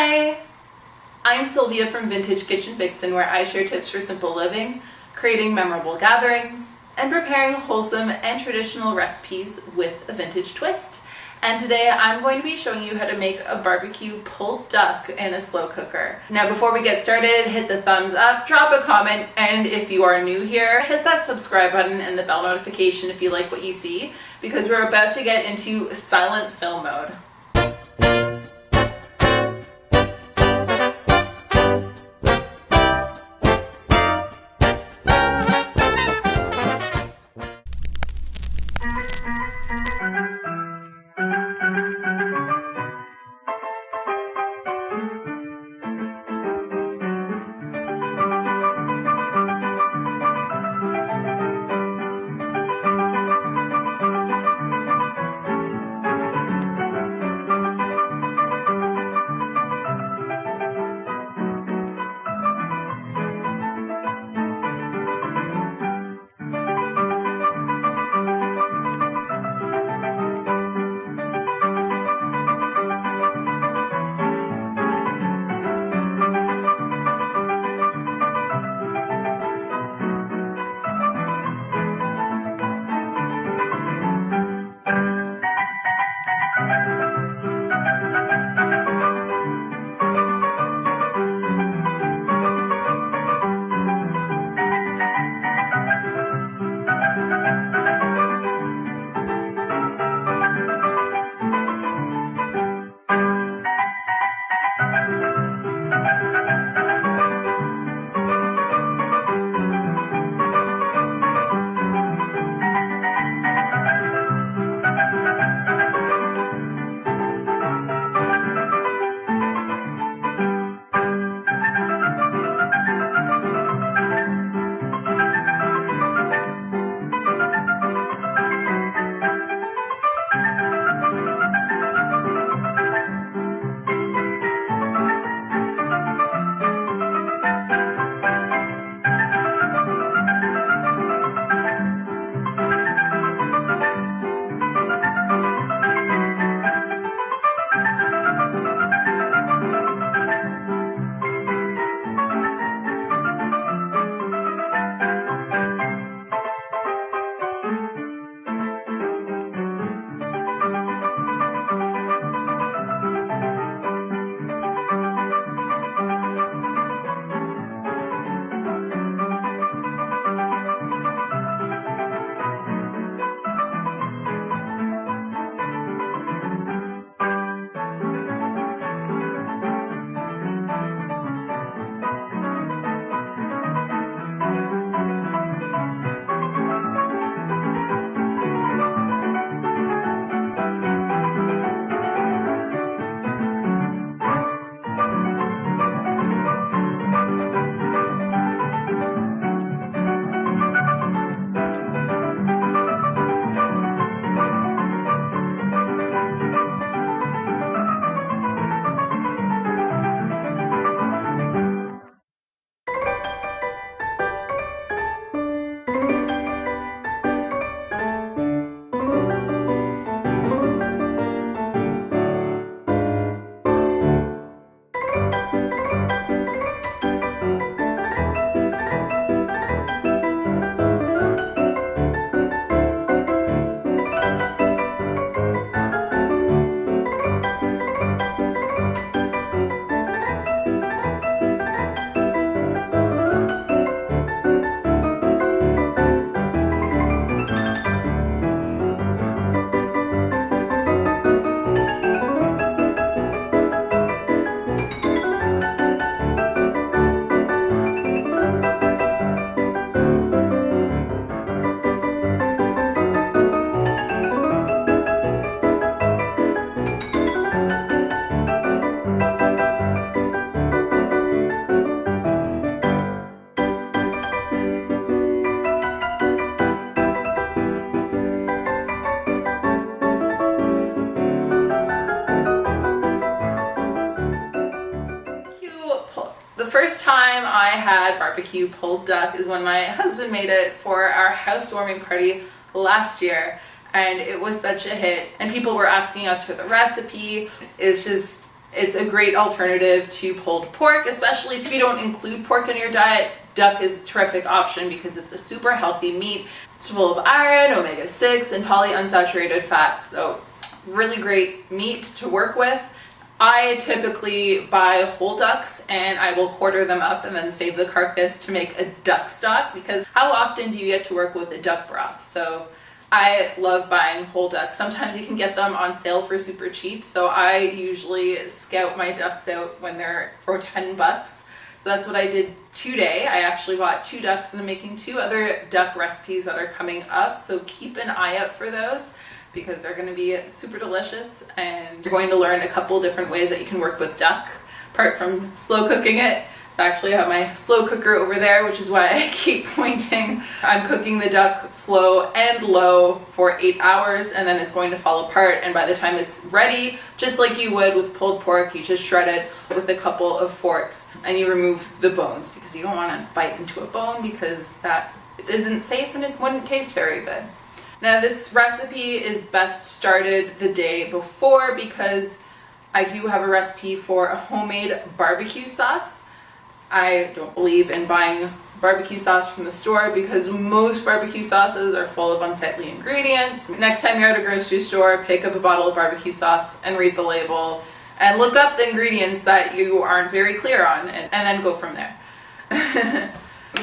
Hi! I'm Sylvia from Vintage Kitchen Vixen, where I share tips for simple living, creating memorable gatherings, and preparing wholesome and traditional recipes with a vintage twist. And today I'm going to be showing you how to make a barbecue pulled duck in a slow cooker. Now before we get started, hit the thumbs up, drop a comment, and if you are new here, hit that subscribe button and the bell notification if you like what you see, because we're about to get into silent film mode. The first time I had barbecue pulled duck is when my husband made it for our housewarming party last year, and it was such a hit, and people were asking us for the recipe. It It's a great alternative to pulled pork, especially if you don't include pork in your diet. Duck is a terrific option because it's a super healthy meat. It's full of iron, omega-6, and polyunsaturated fats. So really great meat to work with. I typically buy whole ducks and I will quarter them up and then save the carcass to make a duck stock, because how often do you get to work with a duck broth? So I love buying whole ducks. Sometimes you can get them on sale for super cheap. So I usually scout my ducks out when they're for 10 bucks. So that's what I did today. I actually bought 2 ducks and I'm making 2 other duck recipes that are coming up. So keep an eye out for those, because they're going to be super delicious, and you're going to learn a couple different ways that you can work with duck apart from slow cooking it. So I actually have my slow cooker over there, which is why I keep pointing. I'm cooking the duck slow and low for 8 hours, and then it's going to fall apart, and by the time it's ready, just like you would with pulled pork, you just shred it with a couple of forks and you remove the bones, because you don't want to bite into a bone, because that isn't safe and it wouldn't taste very good. Now this recipe is best started the day before, because I do have a recipe for a homemade barbecue sauce. I don't believe in buying barbecue sauce from the store because most barbecue sauces are full of unsightly ingredients. Next time you're at a grocery store, pick up a bottle of barbecue sauce and read the label and look up the ingredients that you aren't very clear on, and then go from there.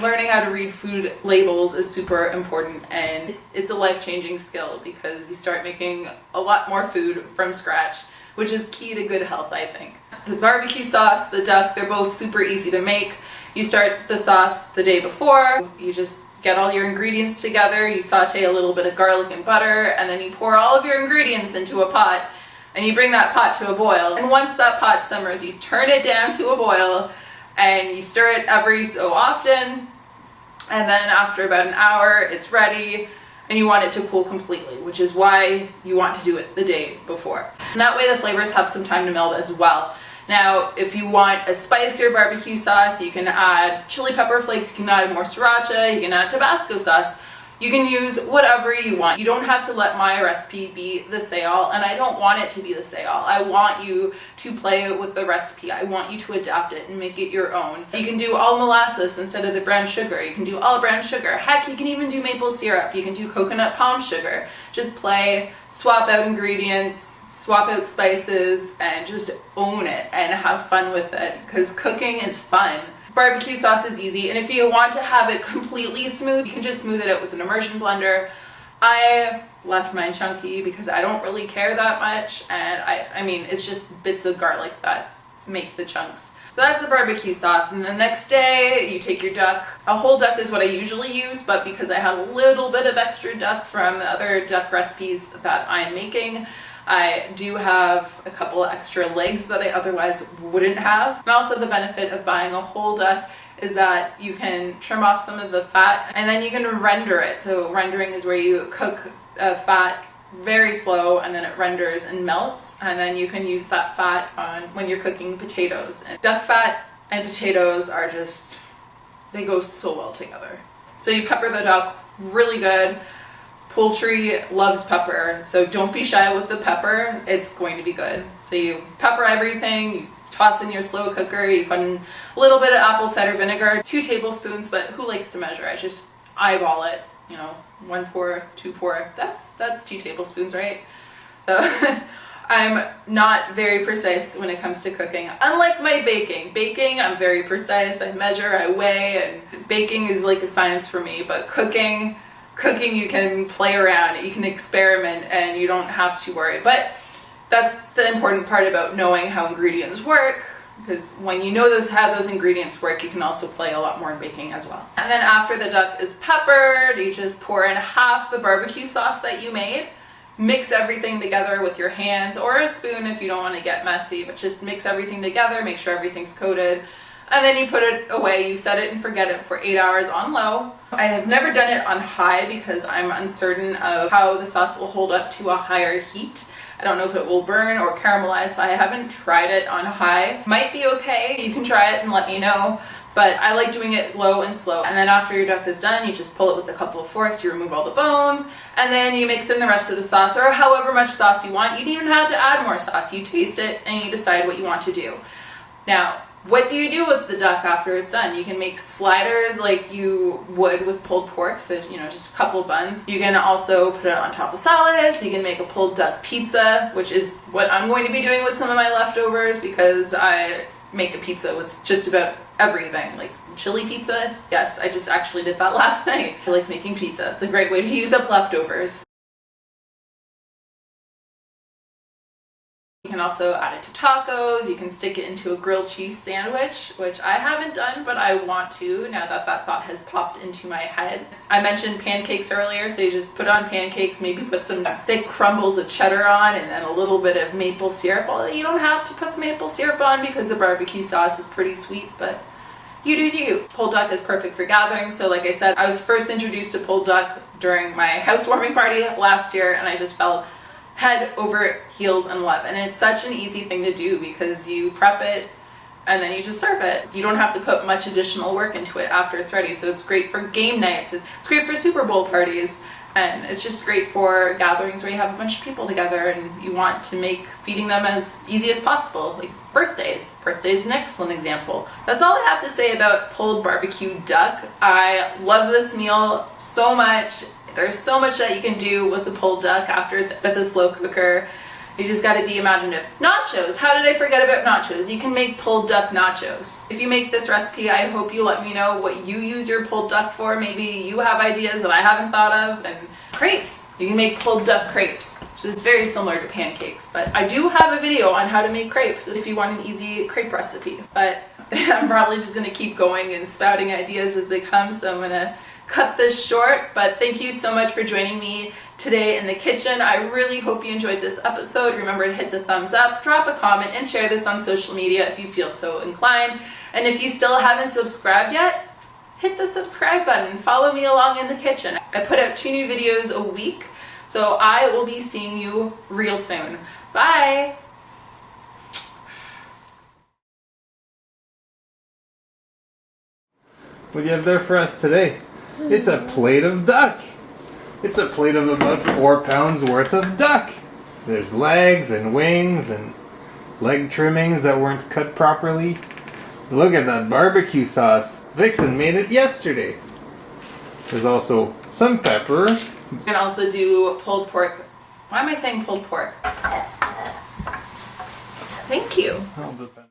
Learning how to read food labels is super important, and it's a life-changing skill because you start making a lot more food from scratch, which is key to good health, I think. The barbecue sauce, the duck, they're both super easy to make. You start the sauce the day before. You just get all your ingredients together, you saute a little bit of garlic and butter, and then you pour all of your ingredients into a pot, and you bring that pot to a boil. And once that pot simmers, you turn it down to a boil, and you stir it every so often, and then after about an hour it's ready, and you want it to cool completely, which is why you want to do it the day before. And that way the flavors have some time to meld as well. Now if you want a spicier barbecue sauce, you can add chili pepper flakes, you can add more sriracha, you can add Tabasco sauce. You can use whatever you want. You don't have to let my recipe be the say-all, and I don't want it to be the say-all. I want you to play with the recipe. I want you to adapt it and make it your own. You can do all molasses instead of the brown sugar. You can do all brown sugar. Heck, you can even do maple syrup. You can do coconut palm sugar. Just play, swap out ingredients, swap out spices, and just own it and have fun with it, because cooking is fun. Barbecue sauce is easy, and if you want to have it completely smooth, you can just smooth it out with an immersion blender. I left mine chunky because I don't really care that much, and I mean, it's just bits of garlic that make the chunks. So that's the barbecue sauce, and the next day you take your duck. A whole duck is what I usually use, but because I had a little bit of extra duck from the other duck recipes that I'm making, I do have a couple extra legs that I otherwise wouldn't have. And also the benefit of buying a whole duck is that you can trim off some of the fat and then you can render it. So rendering is where you cook fat very slow and then it renders and melts, and then you can use that fat on when you're cooking potatoes. And duck fat and potatoes are just, they go so well together. So you pepper the duck really good. Poultry loves pepper, so don't be shy with the pepper. It's going to be good. So you pepper everything, you toss in your slow cooker, you put in a little bit of apple cider vinegar, 2 tablespoons, but who likes to measure? I just eyeball it, 1 pour, 2 pour, that's 2 tablespoons, right? So I'm not very precise when it comes to cooking. Unlike my baking. Baking, I'm very precise, I measure, I weigh, and baking is like a science for me, but cooking you can play around, you can experiment, and you don't have to worry. But that's the important part about knowing how ingredients work, because when you know how those ingredients work, you can also play a lot more in baking as well. And then after the duck is peppered, you just pour in half the barbecue sauce that you made. Mix everything together with your hands or a spoon if you don't want to get messy, but just mix everything together, make sure everything's coated. And then you put it away, you set it and forget it for 8 hours on low. I have never done it on high because I'm uncertain of how the sauce will hold up to a higher heat. I don't know if it will burn or caramelize, so I haven't tried it on high. Might be okay, you can try it and let me know. But I like doing it low and slow. And then after your duck is done, you just pull it with a couple of forks, you remove all the bones, and then you mix in the rest of the sauce, or however much sauce you want. You don't even have to add more sauce. You taste it and you decide what you want to do. Now, what do you do with the duck after it's done? You can make sliders like you would with pulled pork, so just a couple buns. You can also put it on top of salads. You can make a pulled duck pizza, which is what I'm going to be doing with some of my leftovers, because I make a pizza with just about everything, like chili pizza. Yes, I just actually did that last night. I like making pizza. It's a great way to use up leftovers. You can also add it to tacos. You can stick it into a grilled cheese sandwich, which I haven't done, but I want to now that that thought has popped into my head. I mentioned pancakes earlier, so you just put on pancakes, maybe put some thick crumbles of cheddar on, and then a little bit of maple syrup. Well, you don't have to put the maple syrup on because the barbecue sauce is pretty sweet, but you do you. Pulled duck is perfect for gatherings. So like I said, I was first introduced to pulled duck during my housewarming party last year, and I just fell head over heels in love. And it's such an easy thing to do because you prep it and then you just serve it. You don't have to put much additional work into it after it's ready. So it's great for game nights. It's great for Super Bowl parties. And it's just great for gatherings where you have a bunch of people together and you want to make feeding them as easy as possible. Like birthdays. Birthdays is an excellent example. That's all I have to say about pulled barbecue duck. I love this meal so much. There's so much that you can do with the pulled duck after it's at the slow cooker. You just gotta be imaginative. Nachos. How did I forget about nachos? You can make pulled duck nachos. If you make this recipe, I hope you let me know what you use your pulled duck for. Maybe you have ideas that I haven't thought of. And crepes. You can make pulled duck crepes, which is very similar to pancakes. But I do have a video on how to make crepes if you want an easy crepe recipe. But I'm probably just gonna keep going and spouting ideas as they come, so I'm gonna cut this short. But thank you so much for joining me today in the kitchen. I really hope you enjoyed this episode. Remember to hit the thumbs up, drop a comment, and share this on social media if you feel so inclined. And if you still haven't subscribed yet, hit the subscribe button. Follow me along in the kitchen. I put out 2 new videos a week, so I will be seeing you real soon. Bye! What do you have there for us today? It's a plate of duck. It's a plate of about 4 pounds worth of duck. There's legs and wings and leg trimmings that weren't cut properly. Look at that barbecue sauce. Vixen made it yesterday. There's also some pepper. You can also do pulled pork. Why am I saying pulled pork? Thank you.